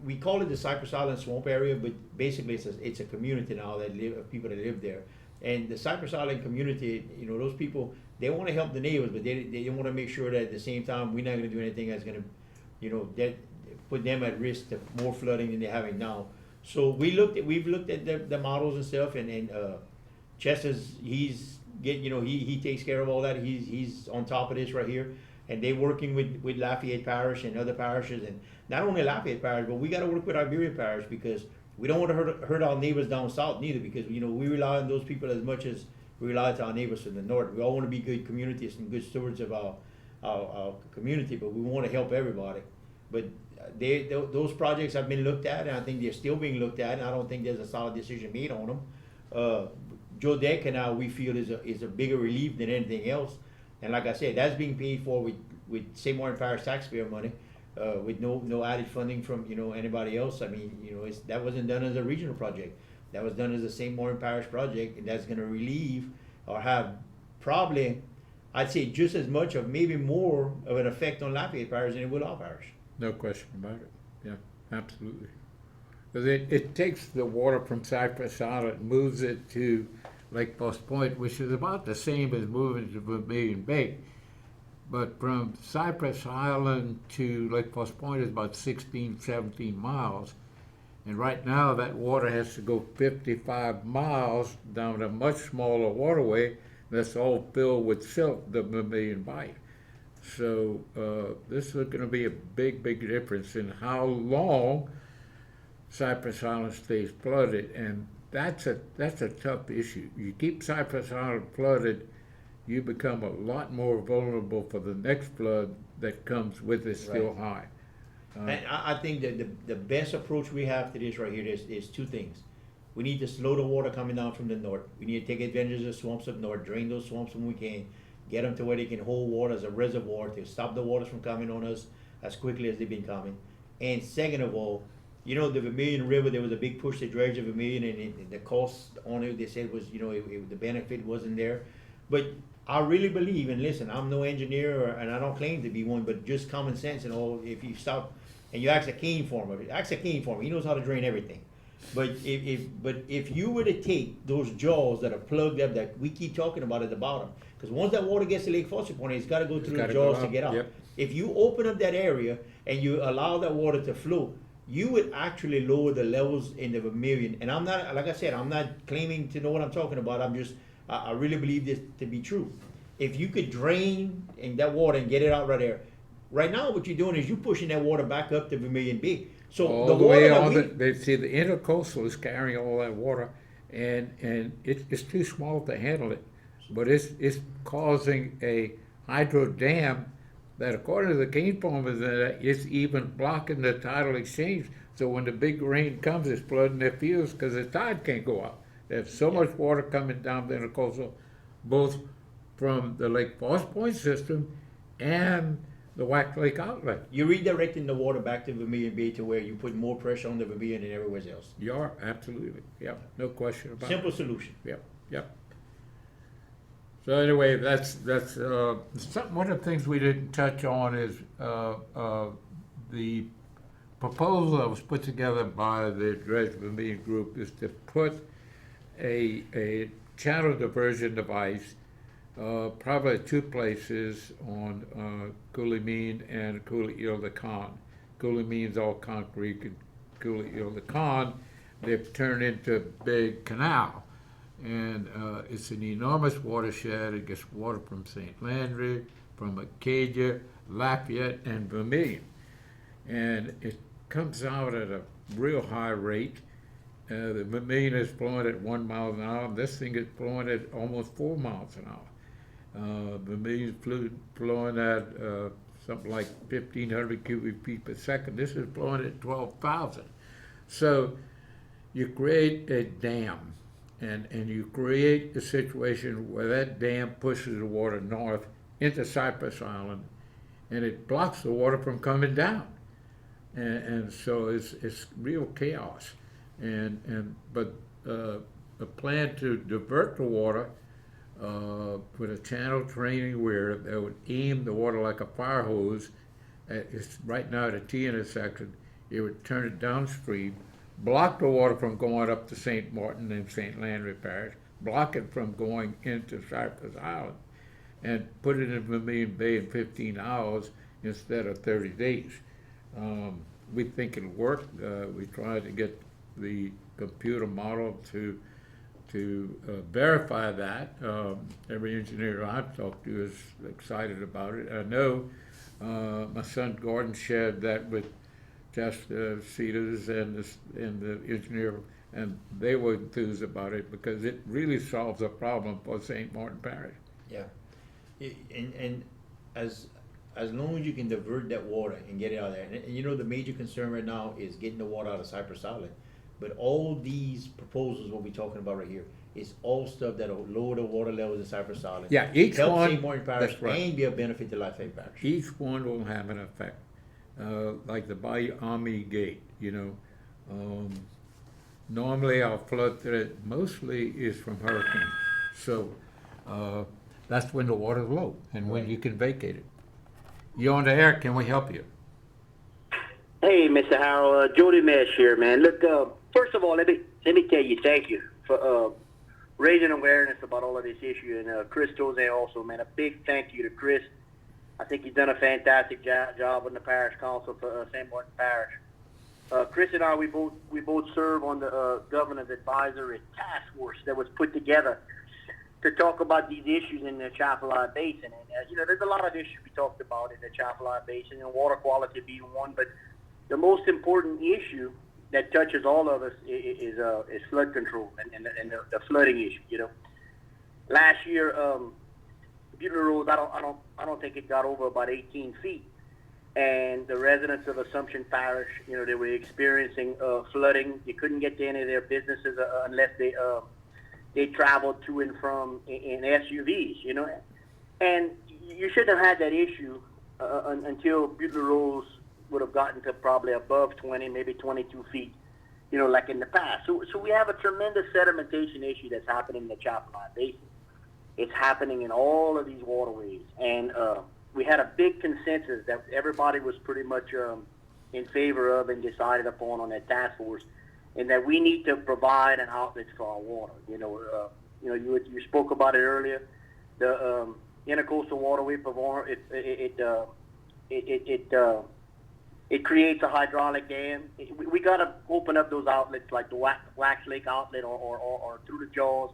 Speaker 2: We call it the Cypress Island Swamp area, but basically it's a community now of people that live there. And the Cypress Island community, those people, they want to help the neighbors, but they want to make sure that at the same time, we're not going to do anything that's going to, that put them at risk of more flooding than they're having now. So we've looked at the models and stuff, and Chester's, he takes care of all that. He's on top of this right here, and they're working with Lafayette Parish and other parishes, and not only Lafayette Parish, but we got to work with Iberia Parish, because we don't want to hurt our neighbors down south neither, because we rely on those people as much as we rely on our neighbors from the north. We all want to be good communities and good stewards of our community, but we want to help everybody. But those projects have been looked at, and I think they're still being looked at, and I don't think there's a solid decision made on them. Joe Deck Canal, we feel, is a bigger relief than anything else, and like I said, that's being paid for with St. Martin Parish taxpayer money, with no added funding from anybody else. I mean, that wasn't done as a regional project. That was done as a St. Martin Parish project, and that's going to relieve or have probably, I'd say, just as much of maybe more of an effect on Lafayette Parish than it will our parish.
Speaker 1: No question about it. Yeah, absolutely. Because it takes the water from Cypress Island, moves it to Lake Foss Point, which is about the same as moving to Vermilion Bay. But from Cypress Island to Lake Foss Point is about 16, 17 miles. And right now that water has to go 55 miles down a much smaller waterway that's all filled with silt, the Vermilion Bay. So this is going to be a big, big difference in how long Cypress Island stays flooded, and that's a tough issue. You keep Cypress Island flooded, you become a lot more vulnerable for the next flood that comes with it still
Speaker 2: Right.
Speaker 1: high.
Speaker 2: And I think that the best approach we have to this right here is two things. We need to slow the water coming down from the north. We need to take advantage of the swamps up north, drain those swamps when we can, get them to where they can hold water as a reservoir to stop the waters from coming on us as quickly as they've been coming. And second of all, the Vermilion River, there was a big push to dredge the Vermilion, and the cost on it, they said, was, the benefit wasn't there. But I really believe, and listen, I'm no engineer, and I don't claim to be one, but just common sense and all, if you stop and you ask a cane farmer, he knows how to drain everything. But if you were to take those jaws that are plugged up that we keep talking about at the bottom, because once that water gets to Lake Foss Point, it's got to go through the
Speaker 1: gotta go
Speaker 2: jaws to
Speaker 1: out,
Speaker 2: get out.
Speaker 1: yep.
Speaker 2: If you open up that area and you allow that water to flow, you would actually lower the levels in the Vermilion. And I'm not, like I said, I'm not claiming to know what I'm talking about. I really believe this to be true. If you could drain in that water and get it out right there, right now what you're doing is you're pushing that water back up to Vermilion Bay. So
Speaker 1: All
Speaker 2: the
Speaker 1: the
Speaker 2: water
Speaker 1: way
Speaker 2: that
Speaker 1: on
Speaker 2: we,
Speaker 1: the intercoastal is carrying all that water, and it's too small to handle it. But it's causing a hydro dam that, according to the cane farmers, it's even blocking the tidal exchange. So when the big rain comes, it's flooding their fields because the tide can't go out. There's so much water coming down the intercoastal, both from the Lake Falls Point system and the Wax Lake outlet.
Speaker 2: You're redirecting the water back to Vermilion Bay to where you put more pressure on the Vermilion than everywhere else.
Speaker 1: You are, absolutely. Yep, no question about
Speaker 2: Simple
Speaker 1: it.
Speaker 2: solution.
Speaker 1: Yep. So anyway, that's one of the things we didn't touch on is the proposal that was put together by the Dredge Vermilion Group is to put a channel diversion device probably at two places on Coulee and Coulee-Ile-de-Con. Coulee-Mean's all concrete, and Coulee-Ile-de-Con, they've turned into a big canal. And it's an enormous watershed. It gets water from St. Landry, from Acadia, Lafayette, and Vermilion. And it comes out at a real high rate. The Vermilion is flowing at 1 mile an hour. This thing is flowing at almost 4 miles an hour. Vermilion is flowing at something like 1,500 cubic feet per second. This is flowing at 12,000. So you create a dam. And you create a situation where that dam pushes the water north into Cypress Island, and it blocks the water from coming down. And so it's real chaos. But a plan to divert the water, put a channel training where they would aim the water like a fire hose. It's right now at a T intersection. It would turn it downstream, block the water from going up to St. Martin and St. Landry Parish, block it from going into Cypress Island, and put it in Vermilion Bay in 15 hours instead of 30 days. We think it'll work. We tried to get the computer model to verify that. Every engineer I've talked to is excited about it. I know my son Gordon shared that with Jeff Cedars and the engineer, and they were enthused about it because it really solves a problem for St. Martin Parish.
Speaker 2: Yeah. And as long as you can divert that water and get it out of there, and you know the major concern right now is getting the water out of Cypress Island. But all these proposals, what we're talking about right here, is all stuff that'll lower the water levels in Cypress Island.
Speaker 1: Yeah, each
Speaker 2: help
Speaker 1: one.
Speaker 2: St. Martin Parish
Speaker 1: That's right.
Speaker 2: and be a benefit to Lafayette Parish.
Speaker 1: Each one will have an effect. Like the Bayou Army Gate, normally our flood threat mostly is from hurricanes. So that's when the water's low and when you can vacate it. You're on the air, can we help you?
Speaker 6: Hey, Mr. Harold, Jody Mesh here, man. Look, first of all, let me tell you thank you for raising awareness about all of this issue, and Chris Tozan also, man. A big thank you to Chris. I think he's done a fantastic job on the parish council for St. Martin Parish. Chris and I, we both serve on the governor's advisory task force that was put together to talk about these issues in the Chapelon Basin. And there's a lot of issues we talked about in the Chapelon Basin, and water quality being one. But the most important issue that touches all of us is flood control and the flooding issue. Last year, Butler Road, I don't think it got over about 18 feet, and the residents of Assumption Parish, they were experiencing flooding. They couldn't get to any of their businesses unless they traveled to and from in SUVs, and you shouldn't have had that issue until Butler Roads would have gotten to probably above 20, maybe 22 feet, like in the past. So we have a tremendous sedimentation issue that's happening in the Chapelon Basin. It's happening in all of these waterways, and we had a big consensus that everybody was pretty much in favor of and decided upon on that task force, and that we need to provide an outlet for our water. You spoke about it earlier. The intercoastal waterway it creates a hydraulic dam. We got to open up those outlets like the Wax Lake outlet or through the Jaws.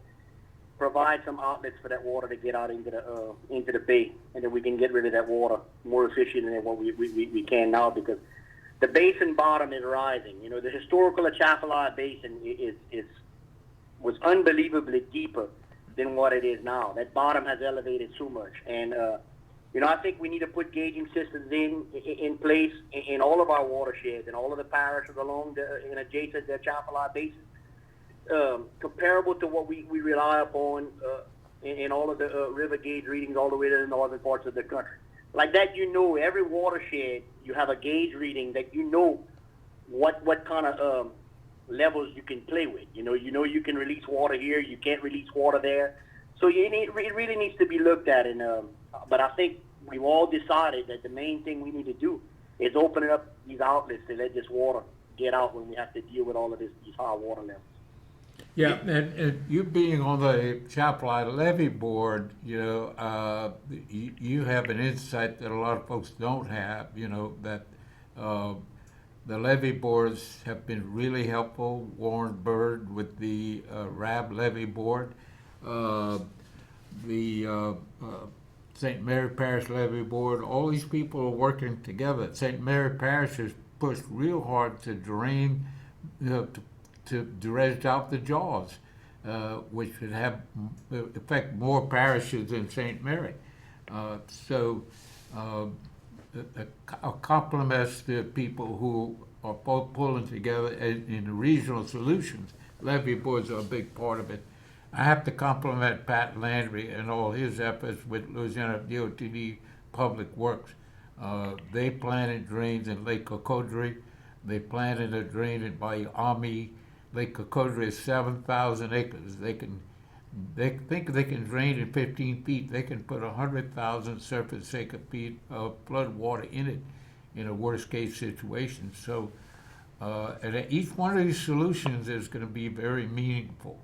Speaker 6: Provide some outlets for that water to get out into the bay, and then we can get rid of that water more efficient than what we can now, because the basin bottom is rising. The historical Atchafalaya Basin is was unbelievably deeper than what it is now. That bottom has elevated so much, and I think we need to put gauging systems in place in all of our watersheds and all of the parishes along and adjacent to the Chapala Basin, comparable to what we rely upon in all of the river gauge readings all the way to the northern parts of the country. Like that, every watershed, you have a gauge reading that what kind of levels you can play with. You can release water here, you can't release water there. So it really needs to be looked at. But I think we've all decided that the main thing we need to do is open up these outlets to let this water get out when we have to deal with all of these high water levels.
Speaker 1: Yeah, and you being on the Chapala Levee Board, you have an insight that a lot of folks don't have, that the levee boards have been really helpful. Warren Bird with the RAB Levee Board, the St. Mary Parish Levee Board, all these people are working together. St. Mary Parish has pushed real hard to drain, to dredge out the jaws, which would affect more parishes than St. Mary. So compliments to people who are both pulling together in regional solutions. Levee boards are a big part of it. I have to compliment Pat Landry and all his efforts with Louisiana DOTD Public Works. They planted drains in Lake Cocodrie. They planted a drain in Bayami. Lake Cocodrie is 7,000 acres. They think they can drain in 15 feet. They can put 100,000 surface acre feet of flood water in it in a worst case situation. So, and each one of these solutions is going to be very meaningful.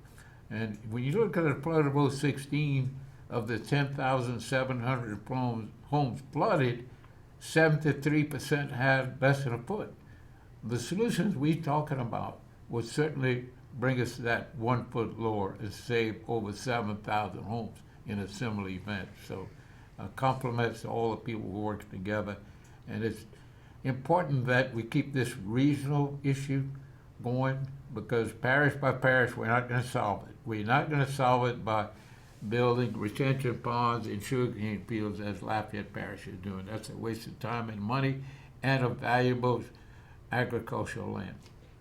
Speaker 1: And when you look at the flood of 016, of the 10,700 homes flooded, 73% had less than a foot. The solutions we're talking about would certainly bring us to that 1 foot lower and save over 7,000 homes in a similar event. So compliments to all the people who work together. And it's important that we keep this regional issue going, because parish by parish, we're not going to solve it. We're not going to solve it by building retention ponds and sugarcane fields as Lafayette Parish is doing. That's a waste of time and money and of valuable agricultural land.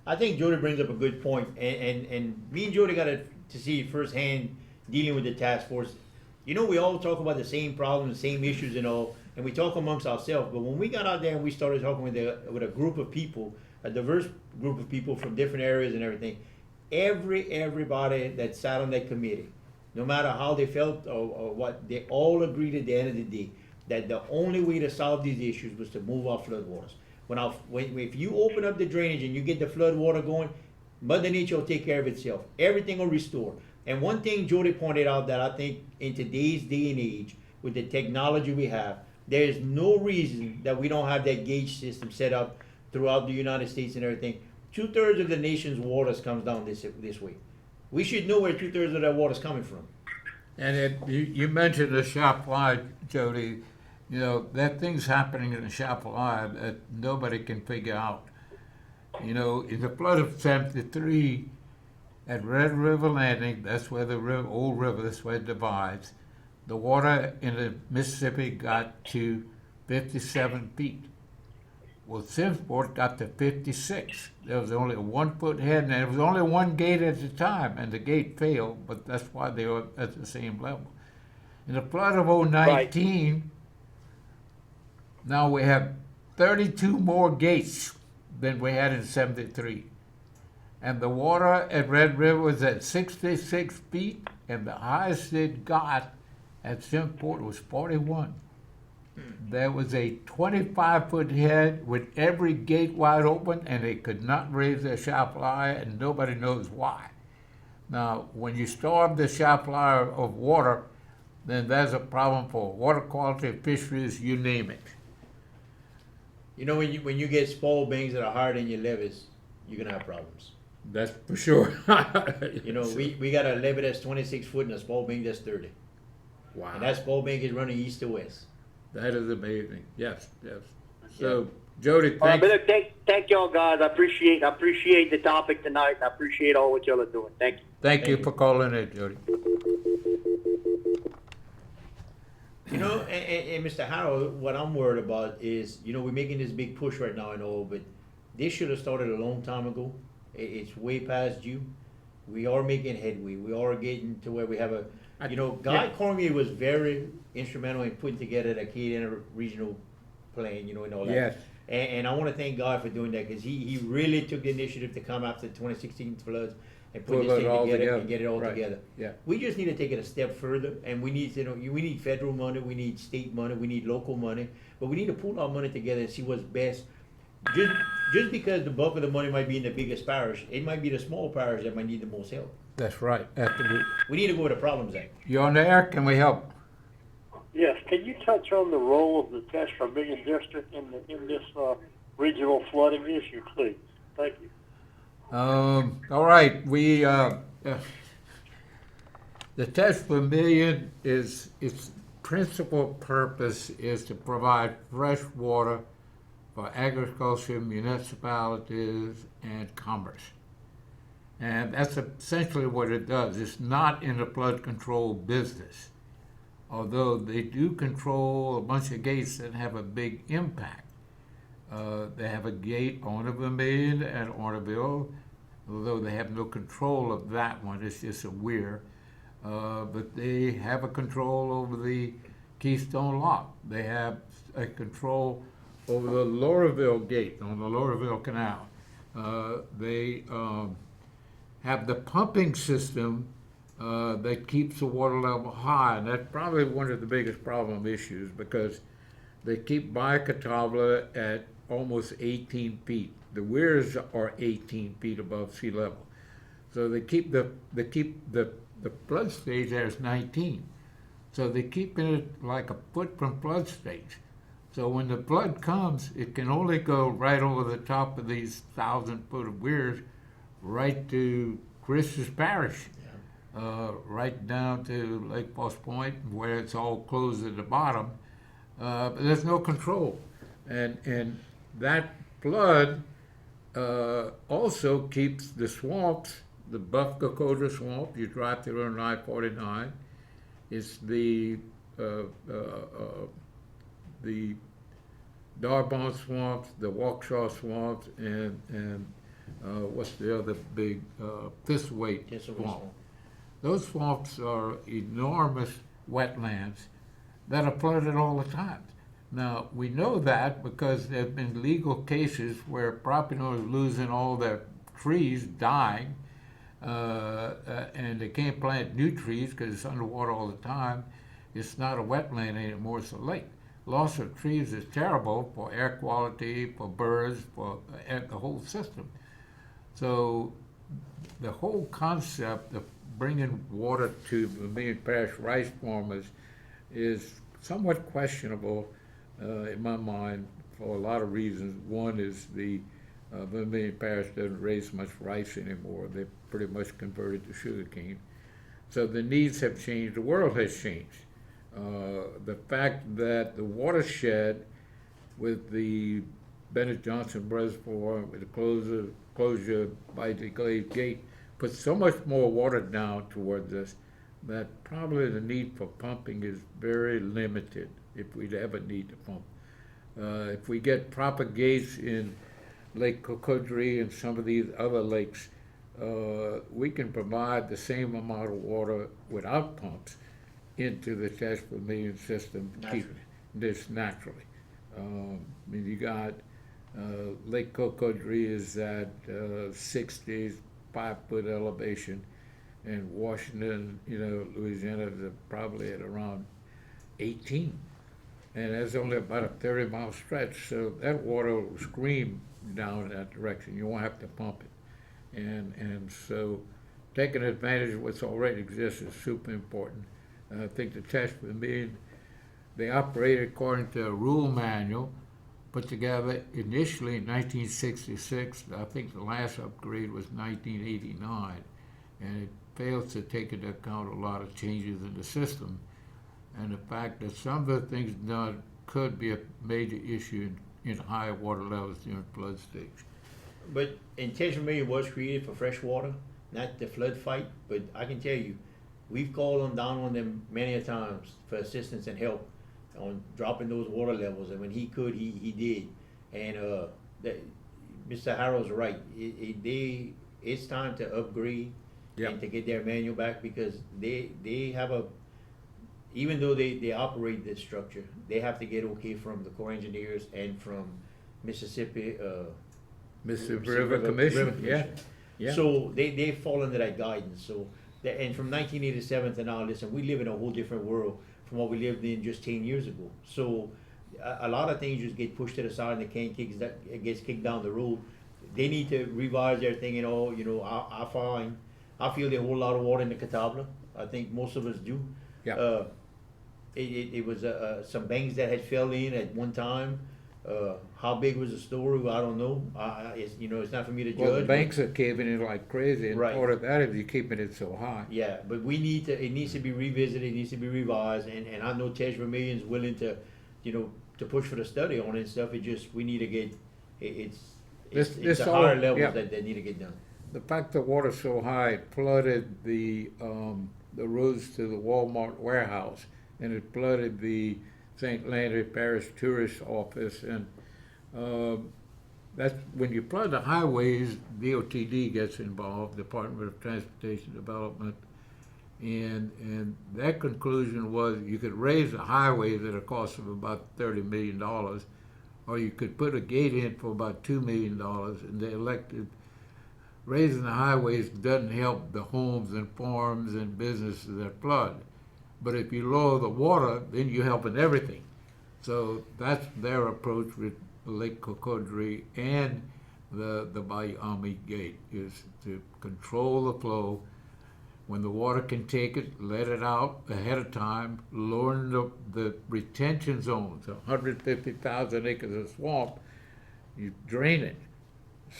Speaker 2: I think Jody brings up a good point, and me and Jody got to see firsthand dealing with the task force. We all talk about the same problems, the same issues and all, and we talk amongst ourselves. But when we got out there and we started talking with a group of people, a diverse group of people from different areas and everything, everybody that sat on that committee, no matter how they felt or what, they all agreed at the end of the day that the only way to solve these issues was to move our floodwaters. If you open up the drainage and you get the flood water going, Mother Nature will take care of itself. Everything will restore. And one thing Jody pointed out that I think in today's day and age, with the technology we have, there is no reason that we don't have that gauge system set up throughout the United States and everything. 2/3 of the nation's waters comes down this way. We should know where 2/3 of that water is coming from.
Speaker 1: And you mentioned the Chapala, Jody. That thing's happening in the Chapala that nobody can figure out. In the flood of 73 at Red River Landing, that's where the old river, that's where it divides, the water in the Mississippi got to 57 feet. Well, Simmsport got to 56. There was only a 1 foot head, and there was only one gate at the time, and the gate failed, but that's why they were at the same level. In the flood of 019, now we have 32 more gates than we had in 73. And the water at Red River was at 66 feet, and the highest it got at Simmsport was 41. There was a 25-foot head with every gate wide open, and they could not raise their Chapala, and nobody knows why. Now, when you starve the Chapala of water, then there's a problem for water quality, fisheries, you name it.
Speaker 2: When you get spoiled beings that are higher than your levees, you're gonna have problems.
Speaker 1: That's for sure.
Speaker 2: We got a levee that's 26 foot and a spoiled being that's 30.
Speaker 1: Wow.
Speaker 2: And that spoiled being is running east to west.
Speaker 1: That is amazing. Yes. So, Jody,
Speaker 6: All right,
Speaker 1: thanks.
Speaker 6: but look, thank y'all guys. I appreciate the topic tonight. I appreciate all what y'all are doing. Thank you.
Speaker 1: Thank you
Speaker 2: Thank
Speaker 1: for calling in, Jody.
Speaker 2: You know, and Mr. Harold, what I'm worried about is, you know, we're making this big push right now and all, but this should have started a long time ago. It's way past due. We are making headway. We are getting to where we have you know, Guy
Speaker 1: Yeah.
Speaker 2: Cormier was very instrumental in putting together the Acadiana regional plan, you know, and all that.
Speaker 1: Yes.
Speaker 2: And I want to thank God for doing that because he really took the initiative to come after the 2016 floods and put
Speaker 1: Pull
Speaker 2: this
Speaker 1: it
Speaker 2: thing
Speaker 1: all
Speaker 2: together
Speaker 1: together.
Speaker 2: and get it all
Speaker 1: Right.
Speaker 2: together.
Speaker 1: Yeah.
Speaker 2: We just need to take it a step further, and we need to, you know, we need federal money, we need state money, we need local money, but we need to pull our money together and see what's best. Just because the bulk of the money might be in the biggest parish, it might be the small parish that might need the most help.
Speaker 1: That's right. Absolutely.
Speaker 2: We need to go where the problems at.
Speaker 1: You on the air? Can we help?
Speaker 5: Yes, can you touch on the role of the test for million district in this regional flooding issue, please? Thank you.
Speaker 1: All right, the test per million is, its principal purpose is to provide fresh water for agriculture, municipalities, and commerce. And that's essentially what it does. It's not in the flood control business, although they do control a bunch of gates that have a big impact. They have a gate on Vermilion and Orneville, although they have no control of that one. It's just a weir. But they have a control over the Keystone Lock. They have a control over the Laurelville Gate on the Laurelville Canal. They have the pumping system that keeps the water level high, and that's probably one of the biggest problem issues because they keep Bayakatawla at almost 18 feet. The weirs are 18 feet above sea level, so they keep the flood stage there is 19. So they keep it like a foot from flood stage. So when the flood comes, it can only go right over the top of these 1,000-foot of weirs, right to Chris's Parish, right down to Lake Foss Point, where it's all closed at the bottom. But there's no control, and that flood also keeps the swamps, the Buff Kokoda swamp. You drive through on I-49. It's the Darbon swamps, the Waukesha swamps, and what's the other big Thistlethwaite
Speaker 2: Just a
Speaker 1: swamp.
Speaker 2: swamp.
Speaker 1: Those swamps are enormous wetlands that are flooded all the time. Now, we know that because there have been legal cases where property owners losing all their trees, dying, and they can't plant new trees because it's underwater all the time. It's not a wetland anymore, it's a lake. Loss of trees is terrible for air quality, for birds, for the whole system. So the whole concept of bringing water to Vermilion Parish rice farmers is somewhat questionable in my mind for a lot of reasons. One is the Vermilion Parish doesn't raise much rice anymore. They've pretty much converted to sugarcane. So the needs have changed. The world has changed. The fact that the watershed with the Bennett Johnson Reservoir, with the closure by the Glade Gate, puts so much more water down towards us that probably the need for pumping is very limited if we'd ever need to pump. If we get proper gates in Lake Cocodrie and some of these other lakes, we can provide the same amount of water without pumps into the test per million system to keep this naturally. I mean, you got Lake Cocodrie is at 65-foot elevation, and Washington, Louisiana is probably at around 18. And that's only about a 30-mile stretch, so that water will scream down in that direction. You won't have to pump it. And so taking advantage of what's already exists is super important. I think the test per million, they operate according to a rule manual put together initially in 1966. I think the last upgrade was 1989, and it fails to take into account a lot of changes in the system and the fact that some of the things done could be a major issue in higher water levels during flood stage.
Speaker 2: But Intention Million was created for fresh water, not the flood fight, but I can tell you, we've called him down on them many a times for assistance and help on dropping those water levels, and when he could, he did. And, Mr. Harold's right, it's time to upgrade
Speaker 1: Yep.
Speaker 2: and to get their manual back, because they have even though they operate this structure, they have to get okay from the Corps of Engineers and from Mississippi,
Speaker 1: Mississippi River Commission, yeah, yeah.
Speaker 2: So they fall under that guidance, so, and from 1987 to now, listen, we live in a whole different world from what we lived in just 10 years ago. So a lot of things just get pushed to the side and the can gets kicked down the road. They need to revise their thing and all, I feel there's a whole lot of water in the Catawba. I think most of us do.
Speaker 1: Yeah.
Speaker 2: It was some banks that had fell in at one time. How big was the story? I don't know. It's not for me to judge.
Speaker 1: Well, the
Speaker 2: but-
Speaker 1: banks are caving in like crazy, and
Speaker 2: Right.
Speaker 1: part of that is you're keeping it so high.
Speaker 2: Yeah, but it needs to be revisited, it needs to be revised, and I know Tej Vermilion's willing to, to push for the study on it and stuff. we need to get, it's
Speaker 1: This
Speaker 2: the
Speaker 1: all-
Speaker 2: higher levels
Speaker 1: yeah.
Speaker 2: that need to get done.
Speaker 1: The fact the water's so high, it flooded the roads to the Walmart warehouse, and it flooded the St. Landry Parish Tourist Office, and that's, when you flood the highways, DOTD gets involved, Department of Transportation Development, and that conclusion was you could raise the highways at a cost of about $30 million, or you could put a gate in for about $2 million, and they elected raising the highways doesn't help the homes and farms and businesses that flood. But if you lower the water, then you're helping everything. So that's their approach with Lake Cocodrie and the Bayami Gate, is to control the flow. When the water can take it, let it out ahead of time, lowering the retention zones, 150,000 acres of swamp, you drain it.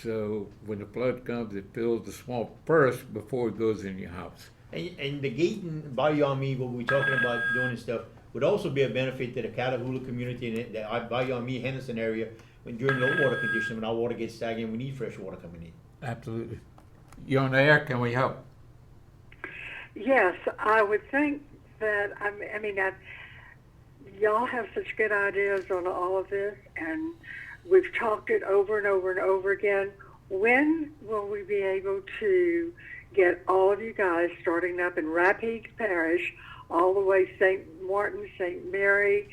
Speaker 1: So when the flood comes, it fills the swamp first before it goes in your house.
Speaker 2: And the gate in Bayami, what we're talking about doing and stuff, would also be a benefit to the Catahoula community and the Bayami, Henderson area, during low water conditions, when our water gets stagnant, we need fresh water coming in.
Speaker 1: Absolutely. You're on the air, can we help?
Speaker 7: Yes, I would think that, y'all have such good ideas on all of this, and we've talked it over and over and over again. When will we be able to get all of you guys, starting up in Rapide Parish, all the way St. Martin, St. Mary,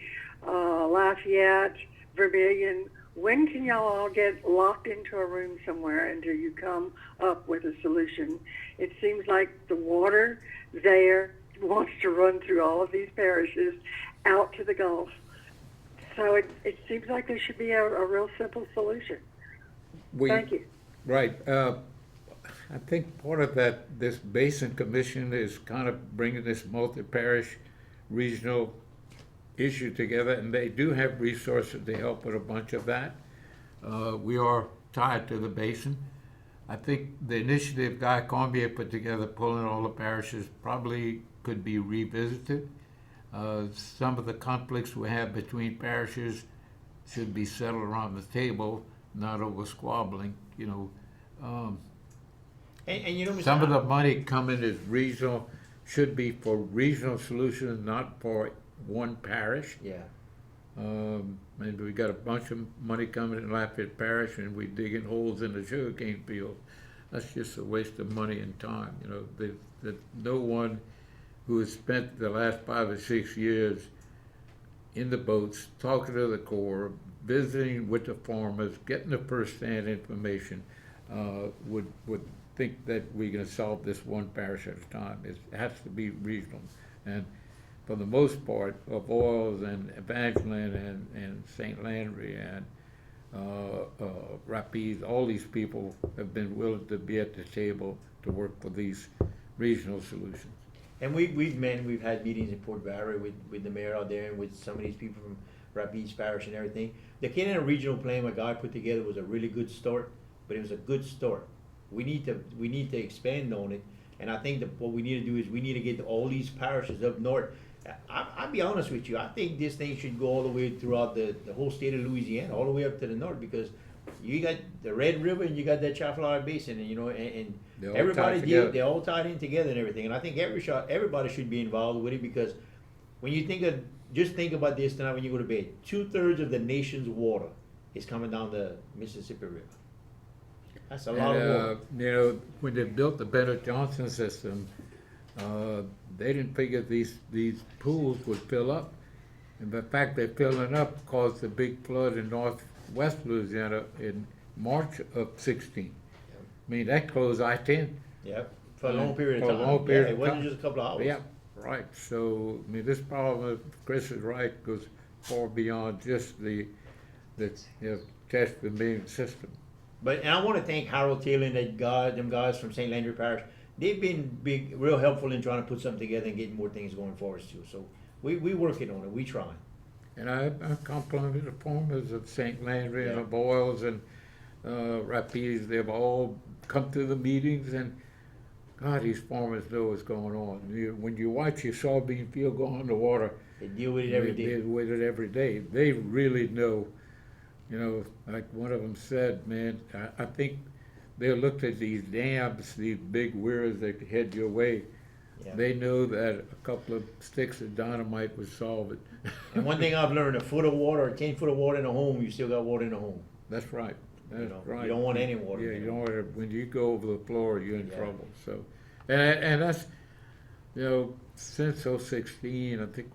Speaker 7: Lafayette, Vermilion, when can y'all all get locked into a room somewhere until you come up with a solution? It seems like the water there wants to run through all of these parishes out to the Gulf. So it seems like there should be a real simple solution. Thank you.
Speaker 1: Right. I think part of this Basin Commission is kind of bringing this multi-parish regional issue together, and they do have resources to help with a bunch of that. We are tied to the basin. I think the initiative Guy Cormier put together, pulling all the parishes, probably could be revisited. Some of the conflicts we have between parishes should be settled around the table, not over squabbling,
Speaker 2: And Mr.
Speaker 1: Some of the money coming is regional, should be for regional solutions, not for one parish.
Speaker 2: Yeah.
Speaker 1: And we got a bunch of money coming in Lafayette Parish, and we digging holes in the sugarcane field. That's just a waste of money and time. That no one who has spent the last 5 or 6 years in the boats, talking to the Corps, visiting with the farmers, getting the first-hand information, would think that we're going to solve this one parish at a time. It has to be regional. And for the most part, of Oils and Evangeline and St. Landry and Rapides, all these people have been willing to be at the table to work for these regional solutions.
Speaker 2: And we've had meetings in Port Barre with the mayor out there and with some of these people from Rapides Parish and everything. The Canada Regional Plan my guy put together was a really good start, but it was a good start. We need to expand on it, and I think that what we need to do is we need to get all these parishes up north. I'll be honest with you, I think this thing should go all the way throughout the whole state of Louisiana, all the way up to the north, because you got the Red River and you got that Chafalaya Basin, and and
Speaker 1: They're all
Speaker 2: everybody
Speaker 1: tied together.
Speaker 2: they're all tied in together and everything. And I think everybody should be involved with it, because when you just think about this tonight when you go to bed, 2/3 of the nation's water is coming down the Mississippi River. That's a lot of water.
Speaker 1: When they built the Bennett Johnson system, they didn't figure these pools would fill up. And the fact they're filling up caused the big flood in northwest Louisiana in March of 16. I mean, that closed I-10.
Speaker 2: Yeah, for a long period of
Speaker 1: For a
Speaker 2: time.
Speaker 1: long period
Speaker 2: it
Speaker 1: of
Speaker 2: wasn't
Speaker 1: time.
Speaker 2: just a couple of hours.
Speaker 1: Yeah, right. So, I mean, this problem, if Chris is right, goes far beyond just the test and being system.
Speaker 2: And I want to thank Harold Taylor and them guys from St. Landry Parish. They've been real helpful in trying to put something together and getting more things going for us too. So we working on it. We trying.
Speaker 1: And I complimented the farmers of St. Landry and
Speaker 2: Yeah.
Speaker 1: the Boyles and Rapides. They've all come to the meetings, and God, these farmers know what's going on. When you watch your soybean field go underwater,
Speaker 2: They deal with it every
Speaker 1: they
Speaker 2: day.
Speaker 1: deal with it every day. They really know. Like one of them said, man, I think they looked at these dams, these big weirs that head your way.
Speaker 2: Yeah.
Speaker 1: They know that a couple of sticks of dynamite would solve it.
Speaker 2: And one thing I've learned: a foot of water or 10 foot of water in a home, you still got water in the home.
Speaker 1: That's right. That's
Speaker 2: You
Speaker 1: right.
Speaker 2: don't want any water.
Speaker 1: Yeah,
Speaker 2: in
Speaker 1: you
Speaker 2: there.
Speaker 1: don't want to, when you go over the floor, you're in
Speaker 2: Yeah.
Speaker 1: trouble. So, and that's, since 2016, I think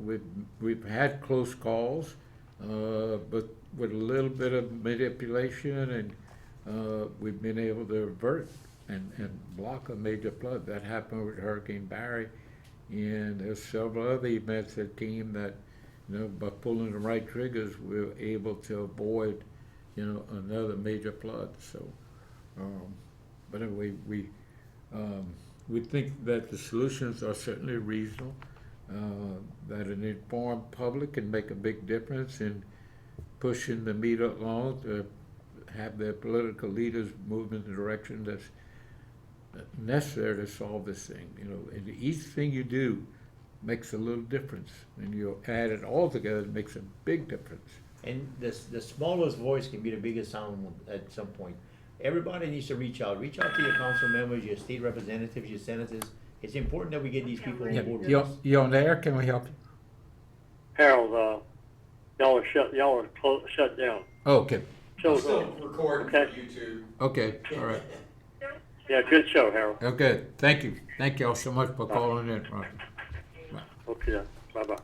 Speaker 1: we've had close calls, but with a little bit of manipulation, and we've been able to avert and block a major flood. That happened with Hurricane Barry, and there's several other events that came that, by pulling the right triggers, we were able to avoid, another major flood. So, but anyway, we think that the solutions are certainly reasonable, that an informed public can make a big difference in pushing the meter along to have their political leaders move in the direction that's necessary to solve this thing. And each thing you do makes a little difference, and you add it all together, it makes a big difference.
Speaker 2: And the smallest voice can be the biggest sound at some point. Everybody needs to reach out. Reach out to your council members, your state representatives, your senators. It's important that we get these people on
Speaker 1: Yeah,
Speaker 2: board with
Speaker 1: you
Speaker 2: us.
Speaker 1: you on the air? Can we help you?
Speaker 5: Harold, y'all are shut down.
Speaker 1: Oh, okay.
Speaker 5: Show's
Speaker 8: Still
Speaker 5: on.
Speaker 8: recording for
Speaker 5: Okay.
Speaker 8: YouTube.
Speaker 1: Okay, all right.
Speaker 5: Yeah, good show, Harold.
Speaker 1: Okay, thank you. Thank you all so much for calling in, Roger.
Speaker 5: Okay, bye-bye.